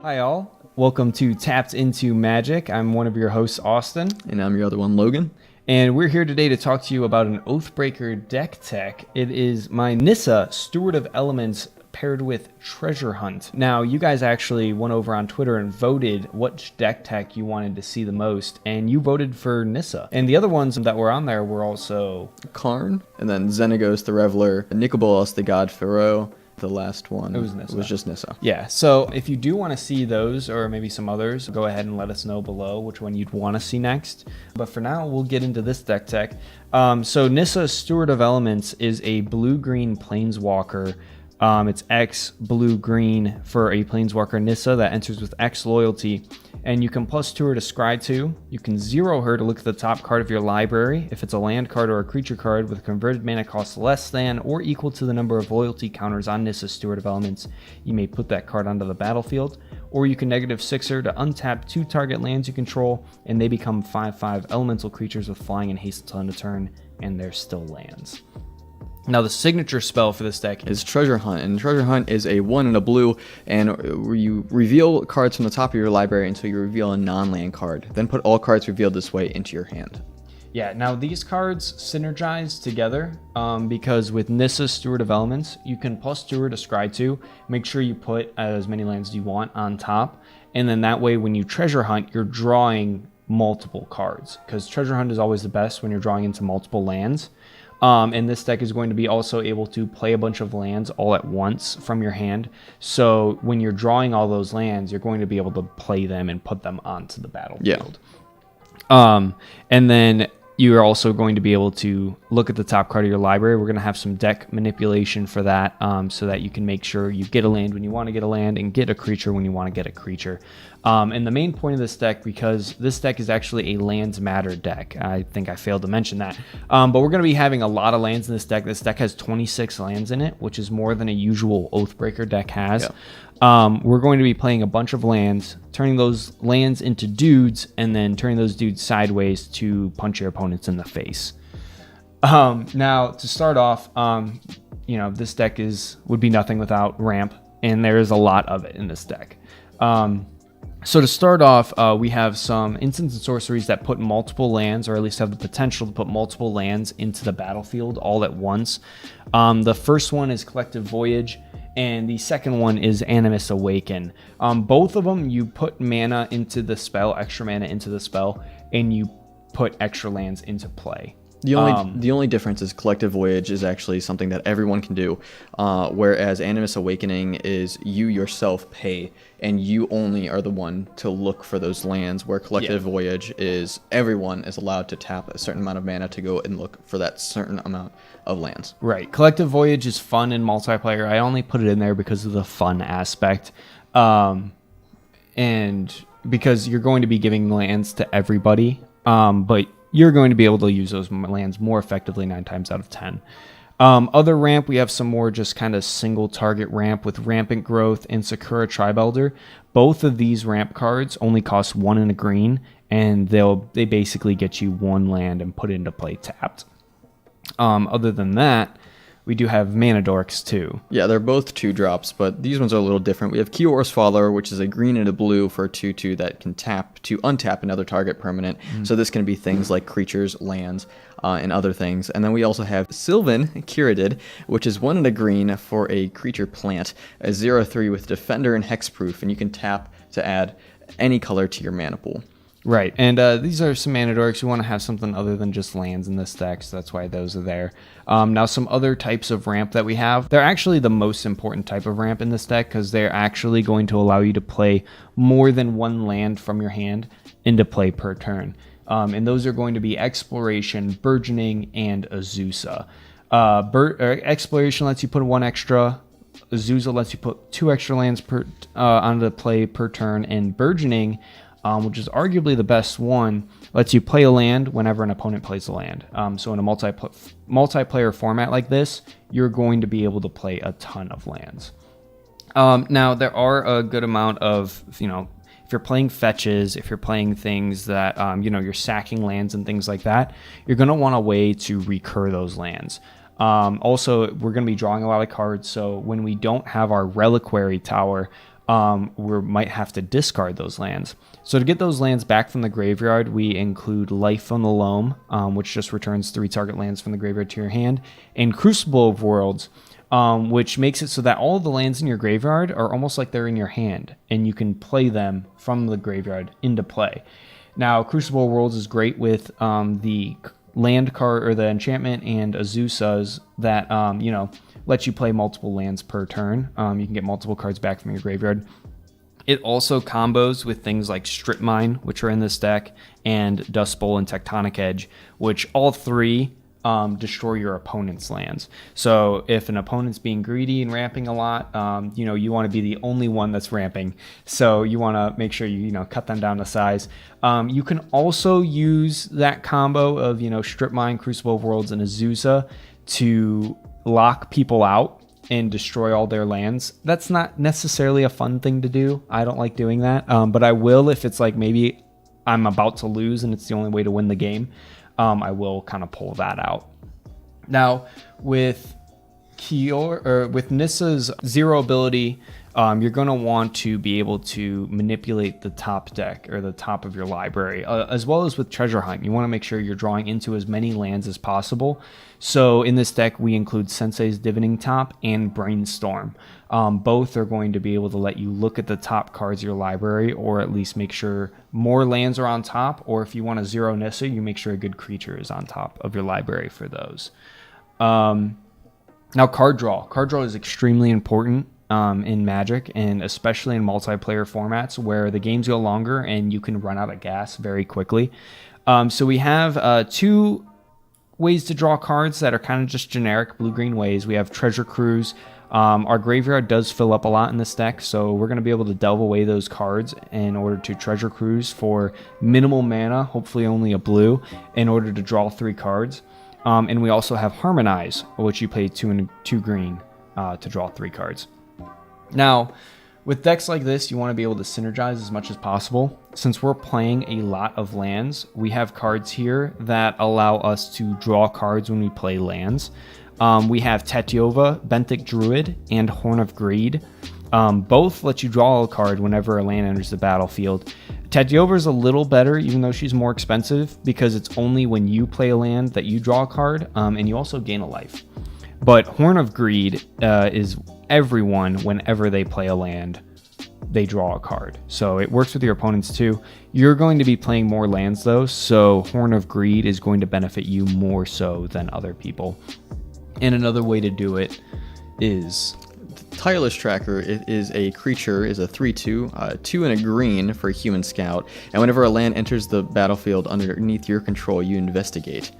Hi all, welcome to Tapped Into Magic. I'm one of your hosts, Austin. And I'm your other one, Logan. And we're here today to talk to you about an Oathbreaker deck tech. It is my Nissa, Steward of Elements, paired with Treasure Hunt. Now, you guys actually went over on Twitter and voted which deck tech you wanted to see the most, and you voted for Nissa. And the other ones that were on there were also Karn, and then Xenagos the Reveler, Nicobolas the God Pharaoh. The last one was just Nissa. Yeah, so if you do want to see those or maybe some others, go ahead and let us know below which one you'd want to see next. But for now, we'll get into this deck tech. So Nissa, Steward of Elements, is a blue-green planeswalker. It's X blue-green for a planeswalker Nissa that enters with X loyalty. And you can +2 her to scry 2. You can 0 her to look at the top card of your library. If it's a land card or a creature card with converted mana cost less than or equal to the number of loyalty counters on Nissa, Steward of Elements, you may put that card onto the battlefield. Or you can -6 her to untap 2 target lands you control, and they become 5/5 elemental creatures with flying and haste until end of turn, and they're still lands. Now, the signature spell for this deck is Treasure Hunt, and Treasure Hunt is a 1 and a blue, and you reveal cards from the top of your library until you reveal a non-land card. Then put all cards revealed this way into your hand. Yeah, now these cards synergize together because with Nissa, Steward of Elements, you can +2 her to scry 2, make sure you put as many lands as you want on top, and then that way when you Treasure Hunt, you're drawing multiple cards, because Treasure Hunt is always the best when you're drawing into multiple lands. And this deck is going to be also able to play a bunch of lands all at once from your hand. So when you're drawing all those lands, you're going to be able to play them and put them onto the battlefield. Yeah. And then you're also going to be able to look at the top card of your library. We're going to have some deck manipulation for that, so that you can make sure you get a land when you want to get a land and get a creature when you want to get a creature. And the main point of this deck, because this deck is actually a lands matter deck. I think I failed to mention that. But we're going to be having a lot of lands in this deck. This deck has 26 lands in it, which is more than a usual Oathbreaker deck has. Yeah. We're going to be playing a bunch of lands, turning those lands into dudes, and then turning those dudes sideways to punch your opponents in the face. Now, to start off, this deck would be nothing without ramp, and there is a lot of it in this deck. So to start off, we have some instants and sorceries that put multiple lands, or at least have the potential to put multiple lands into the battlefield all at once. The first one is Collective Voyage, and the second one is Animus Awaken. Both of them, you put mana into the spell, extra mana into the spell, and you put extra lands into play. The only difference is Collective Voyage is actually something that everyone can do, whereas Animus Awakening is you yourself pay, and you only are the one to look for those lands, where Collective Voyage is everyone is allowed to tap a certain amount of mana to go and look for that certain amount of lands. Right. Collective Voyage is fun in multiplayer. I only put it in there because of the fun aspect, and because you're going to be giving lands to everybody, but you're going to be able to use those lands more effectively 9 times out of 10. Other ramp, we have some more just kind of single target ramp with Rampant Growth and Sakura Tribe Elder. Both of these ramp cards only cost 1 and a green, and they basically get you 1 land and put it into play tapped. Other than that, we do have Mana Dorks too. Yeah, they're both 2-drops, but these ones are a little different. We have Kior's Follower, which is a green and a blue for a 2/2 that can tap to untap another target permanent. So this can be things like creatures, lands, and other things. And then we also have Sylvan Curadid, which is 1 and a green for a creature plant, a 0/3 with Defender and Hexproof, and you can tap to add any color to your mana pool. Right, and these are some Mana Dorks. You want to have something other than just lands in this deck, so that's why those are there. Now, some other types of ramp that we have, they're actually the most important type of ramp in this deck, because they're actually going to allow you to play more than 1 land from your hand into play per turn. And those are going to be Exploration, Burgeoning, and Azusa. Exploration lets you put 1 extra. Azusa lets you put 2 extra lands onto the play per turn, and Burgeoning, which is arguably the best one, lets you play a land whenever an opponent plays a land. So in a multiplayer format like this, you're going to be able to play a ton of lands. Now, there are a good amount of, if you're playing fetches, if you're playing things that, you're sacking lands and things like that, you're going to want a way to recur those lands. Also, we're going to be drawing a lot of cards, so when we don't have our Reliquary Tower, we might have to discard those lands. So to get those lands back from the graveyard, we include Life on the Loam, which just returns 3 target lands from the graveyard to your hand, and Crucible of Worlds, which makes it so that all of the lands in your graveyard are almost like they're in your hand, and you can play them from the graveyard into play. Now, Crucible of Worlds is great with the land card or the enchantment and Azusa's that lets you play multiple lands per turn. You can get multiple cards back from your graveyard. It also combos with things like Strip Mine, which are in this deck, and Dust Bowl and Tectonic Edge, which all 3 destroy your opponent's lands. So if an opponent's being greedy and ramping a lot, you want to be the only one that's ramping. So you want to make sure you cut them down to size. You can also use that combo of Strip Mine, Crucible of Worlds, and Azusa to lock people out and destroy all their lands. That's not necessarily a fun thing to do. I don't like doing that, but I will if it's like maybe I'm about to lose and it's the only way to win the game. I will kind of pull that out. Now, with with Nissa's 0 ability, you're going to want to be able to manipulate the top deck or the top of your library, as well as with Treasure Hunt. You want to make sure you're drawing into as many lands as possible. So in this deck, we include Sensei's Divining Top and Brainstorm. Both are going to be able to let you look at the top cards of your library, or at least make sure more lands are on top, or if you want to 0 Nissa, you make sure a good creature is on top of your library for those. Now, card draw. Card draw is extremely important in Magic, and especially in multiplayer formats where the games go longer and you can run out of gas very quickly. So we have 2 ways to draw cards that are kind of just generic blue-green ways. We have Treasure Cruise. Our graveyard does fill up a lot in this deck, so we're going to be able to delve away those cards in order to Treasure Cruise for minimal mana, hopefully only a blue, in order to draw 3 cards. And we also have Harmonize, which you play 2 and 2 green to draw 3 cards. Now, with decks like this, you want to be able to synergize as much as possible. Since we're playing a lot of lands, we have cards here that allow us to draw cards when we play lands. We have Tetiova, Benthic Druid, and Horn of Greed. Both let you draw a card whenever a land enters the battlefield. Tetiova is a little better, even though she's more expensive, because it's only when you play a land that you draw a card, and you also gain a life. But Horn of Greed is everyone, whenever they play a land, they draw a card. So it works with your opponents too. You're going to be playing more lands though, so Horn of Greed is going to benefit you more so than other people. And another way to do it is... Tireless Tracker is a creature, is a 3/2, 2 and a green for a human scout, and whenever a land enters the battlefield underneath your control, you investigate.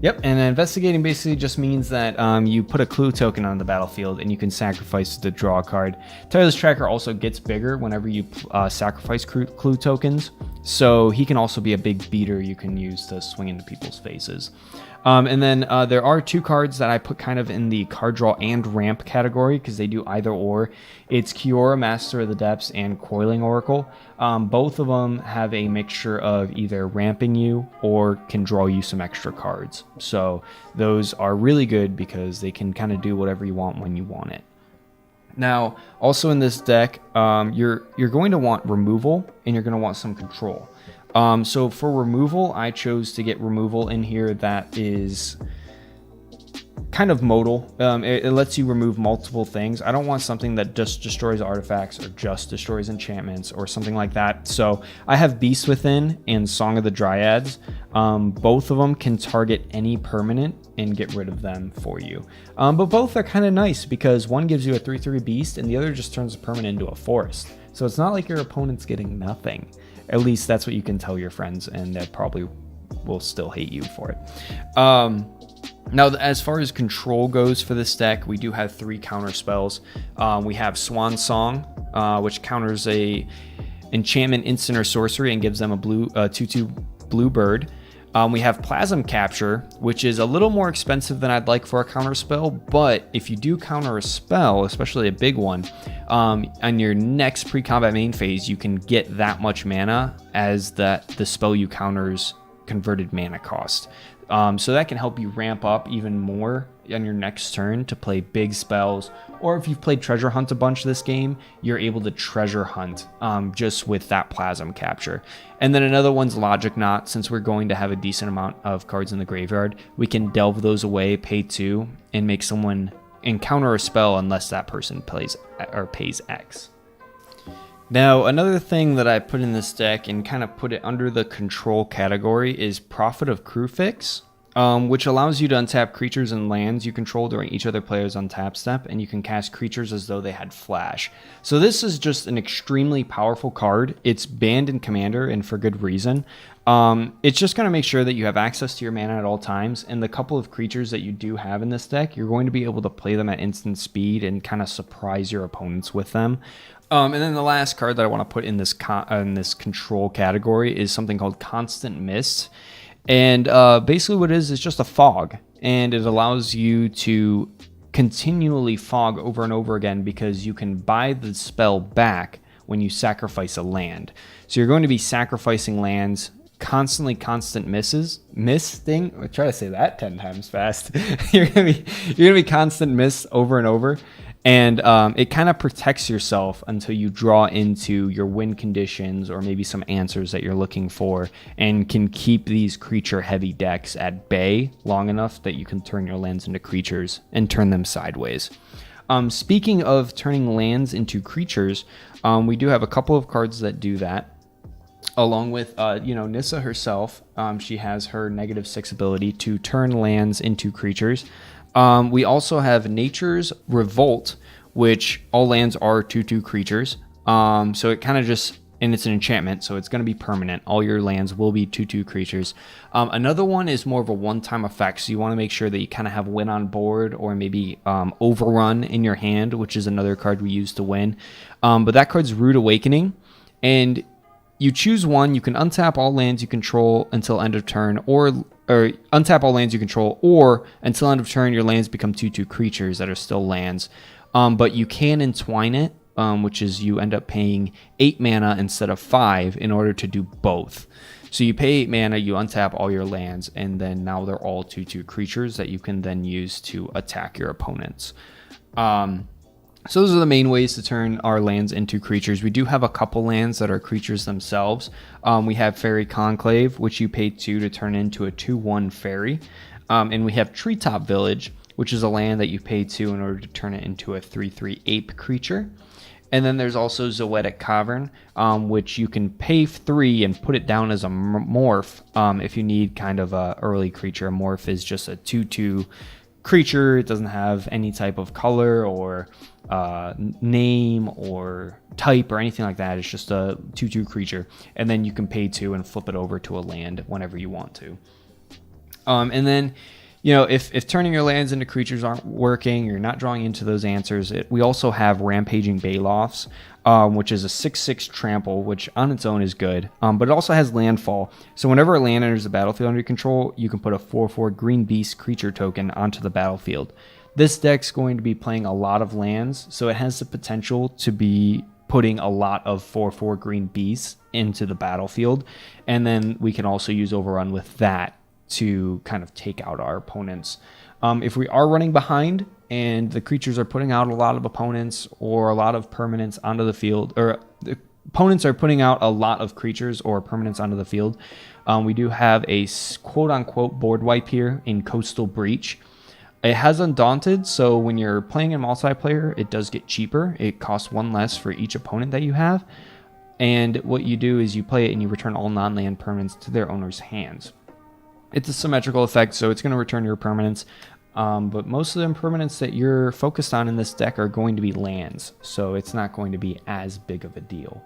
Yep, and investigating basically just means that you put a clue token on the battlefield and you can sacrifice to draw a card. Tireless Tracker also gets bigger whenever you sacrifice clue tokens, so he can also be a big beater you can use to swing into people's faces. And then there are 2 cards that I put kind of in the card draw and ramp category because they do either or. It's Kiora, Master of the Depths, and Coiling Oracle. Both of them have a mixture of either ramping you or can draw you some extra cards. So those are really good because they can kind of do whatever you want when you want it. Now, also in this deck, you're going to want removal and you're going to want some control. So for removal, I chose to get removal in here that is kind of modal. It lets you remove multiple things. I don't want something that just destroys artifacts or just destroys enchantments or something like that. So I have Beast Within and Song of the Dryads. Both of them can target any permanent and get rid of them for you. But both are kind of nice because one gives you a 3/3 beast and the other just turns a permanent into a forest. So it's not like your opponent's getting nothing. At least that's what you can tell your friends, and they probably will still hate you for it. Now, as far as control goes for this deck, we do have 3 counter spells. We have Swan Song, which counters a enchantment, instant, or sorcery and gives them a 2/2 blue bird. We have Plasm Capture, which is a little more expensive than I'd like for a counter spell, but if you do counter a spell, especially a big one, on your next pre-combat main phase, you can get that much mana as the spell you counter's converted mana cost. So that can help you ramp up even more on your next turn to play big spells. Or if you've played Treasure Hunt a bunch this game, you're able to Treasure Hunt just with that Plasm Capture. And then another one's Logic Knot. Since we're going to have a decent amount of cards in the graveyard, we can delve those away, pay 2, and make someone encounter a spell unless that person plays or pays X. Now, another thing that I put in this deck and kind of put it under the control category is Prophet of Crufix, which allows you to untap creatures and lands you control during each other player's untap step, and you can cast creatures as though they had flash. So this is just an extremely powerful card. It's banned in Commander, and for good reason. It's just going to make sure that you have access to your mana at all times, and the couple of creatures that you do have in this deck, you're going to be able to play them at instant speed and kind of surprise your opponents with them. And then the last card that I want to put in this control category is something called Constant Mist. And basically what it is just a fog. And it allows you to continually fog over and over again because you can buy the spell back when you sacrifice a land. So you're going to be sacrificing lands, constantly constant misting. I try to say that 10 times fast. You're gonna be constant miss over and over. And it kind of protects yourself until you draw into your win conditions or maybe some answers that you're looking for, and can keep these creature-heavy decks at bay long enough that you can turn your lands into creatures and turn them sideways. Speaking of turning lands into creatures, we do have a couple of cards that do that. Along with, Nissa herself, she has her -6 ability to turn lands into creatures. We also have Nature's Revolt, which all lands are 2/2 creatures. So it kind of just, and it's an enchantment, so it's going to be permanent. All your lands will be 2/2 creatures. Another one is more of a one-time effect, so you want to make sure that you kind of have win on board, or maybe Overrun in your hand, which is another card we use to win. But that card's Rude Awakening, and you choose one. You can untap all lands you control until end of turn, or untap all lands you control, or until end of turn your lands become 2/2 creatures that are still lands. But you can entwine it, which is you end up paying 8 mana instead of 5 in order to do both. So you pay 8 mana, you untap all your lands, and then now they're all 2/2 creatures that you can then use to attack your opponents. So those are the main ways to turn our lands into creatures. We do have a couple lands that are creatures themselves. We have Fairy Conclave, which you pay 2 to turn into a 2/1 fairy. And we have Treetop Village, which is a land that you pay 2 in order to turn it into a 3/3 ape creature. And then there's also Zoetic Cavern, which you can pay 3 and put it down as a morph if you need kind of a early creature. A morph is just a 2/2 creature. It doesn't have any type of color or name or type or anything like that. It's just a 2/2 creature, and then you can pay 2 and flip it over to a land whenever you want to. And then, if turning your lands into creatures aren't working, you're not drawing into those answers, we also have Rampaging Baylofts, which is a 6/6 trample, which on its own is good, but it also has landfall. So whenever a land enters the battlefield under your control, you can put a 4/4 green beast creature token onto the battlefield. This deck's going to be playing a lot of lands, so it has the potential to be putting a lot of 4/4 green beasts into the battlefield, and then we can also use Overrun with that to kind of take out our opponents. If we are running behind and the creatures are putting out a lot of opponents or a lot of permanents onto the field, or the opponents are putting out a lot of creatures or permanents onto the field, we do have a quote-unquote board wipe here in Coastal Breach. It has Undaunted, so when you're playing in multiplayer, it does get cheaper. It costs 1 less for each opponent that you have. And what you do is you play it and you return all non-land permanents to their owner's hands. It's a symmetrical effect, so it's going to return your permanents. But most of the permanents that you're focused on in this deck are going to be lands, so it's not going to be as big of a deal.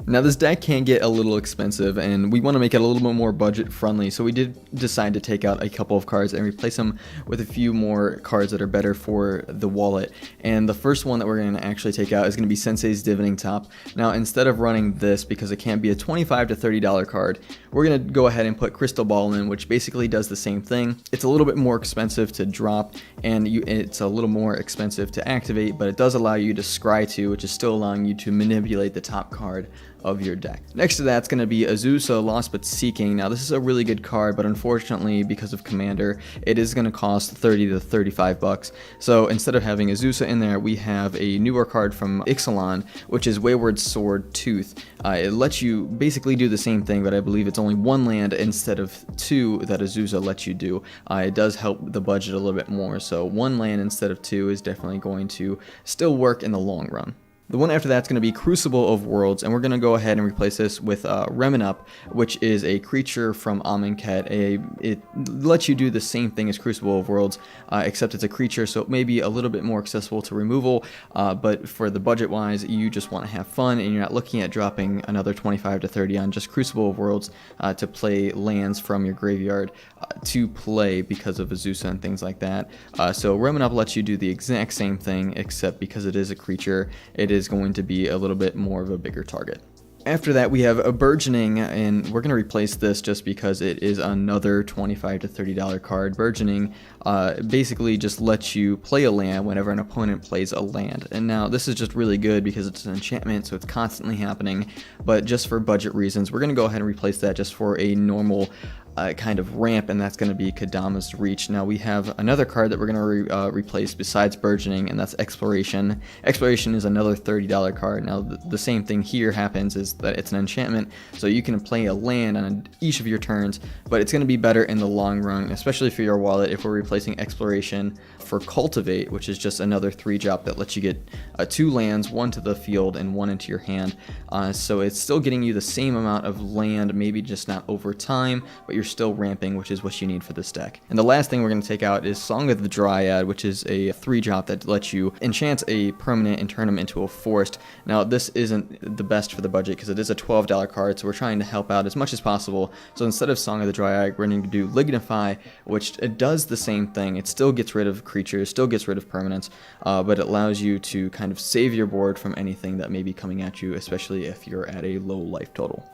Now this deck can get a little expensive, and we want to make it a little bit more budget friendly, so we did decide to take out a couple of cards and replace them with a few more cards that are better for the wallet. And the first one that we're going to actually take out is going to be Sensei's Divining Top. Now instead of running this, because it can't be a $25 to $30 card, we're going to go ahead and put Crystal Ball in, which basically does the same thing. It's a little bit more expensive to drop, and it's a little more expensive to activate, but it does allow you to scry to, which is still allowing you to manipulate the top card of your deck. Next to that's going to be Azusa, Lost But Seeking. Now this is a really good card, but unfortunately because of Commander, it is going to cost 30 to 35 bucks. So instead of having Azusa in there, we have a newer card from Ixalan, which is Wayward Sword Tooth. It lets you basically do the same thing, but I believe it's only one land instead of two that Azusa lets you do. It does help the budget a little bit more, so one land instead of two is definitely going to still work in the long run. The one after that's going to be Crucible of Worlds, and we're going to go ahead and replace this with Remin, which is a creature from Amonkhet. It lets you do the same thing as Crucible of Worlds, except it's a creature, so it may be a little bit more accessible to removal, but for the budget-wise, you just want to have fun, and you're not looking at dropping another 25 to 30 on just Crucible of Worlds to play lands from your graveyard to play because of Azusa and things like that. So Remin lets you do the exact same thing, except because it is a creature, it is going to be a little bit more of a bigger target. After that, we have a Burgeoning, and we're going to replace this just because it is another $25 to $30 card. Burgeoning basically just lets you play a land whenever an opponent plays a land. And now this is just really good because it's an enchantment, so it's constantly happening. But just for budget reasons, we're going to go ahead and replace that just for a normal kind of ramp, and that's going to be Kadama's Reach. Now we have another card that we're going to replace besides Burgeoning, and that's Exploration. Exploration is another $30 card. Now the same thing here happens, is that it's an enchantment, so you can play a land on each of your turns, but it's going to be better in the long run, especially for your wallet, if we're replacing Exploration for Cultivate, which is just another 3-drop that lets you get 2 lands, 1 to the field and 1 into your hand. So it's still getting you the same amount of land, maybe just not over time, but you're still ramping, which is what you need for this deck. And the last thing we're going to take out is Song of the Dryad, which is a 3-drop that lets you enchant a permanent and turn them into a forest. Now this isn't the best for the budget because it is a $12 card, so we're trying to help out as much as possible. So instead of Song of the Dryad, we're going to do Lignify, which it does the same thing. It still gets rid of creatures, still gets rid of permanents, but it allows you to kind of save your board from anything that may be coming at you, especially if you're at a low life total.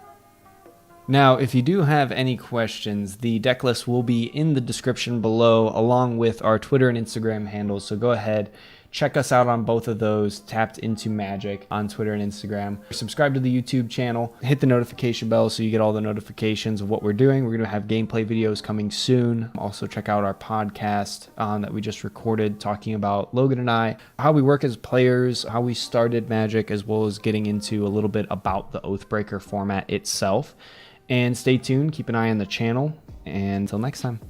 Now, if you do have any questions, the deck list will be in the description below, along with our Twitter and Instagram handles. So go ahead, check us out on both of those, Tapped Into Magic on Twitter and Instagram. Subscribe to the YouTube channel, hit the notification bell so you get all the notifications of what we're doing. We're going to have gameplay videos coming soon. Also check out our podcast that we just recorded talking about Logan and I, how we work as players, how we started Magic, as well as getting into a little bit about the Oathbreaker format itself. And stay tuned, keep an eye on the channel, and until next time.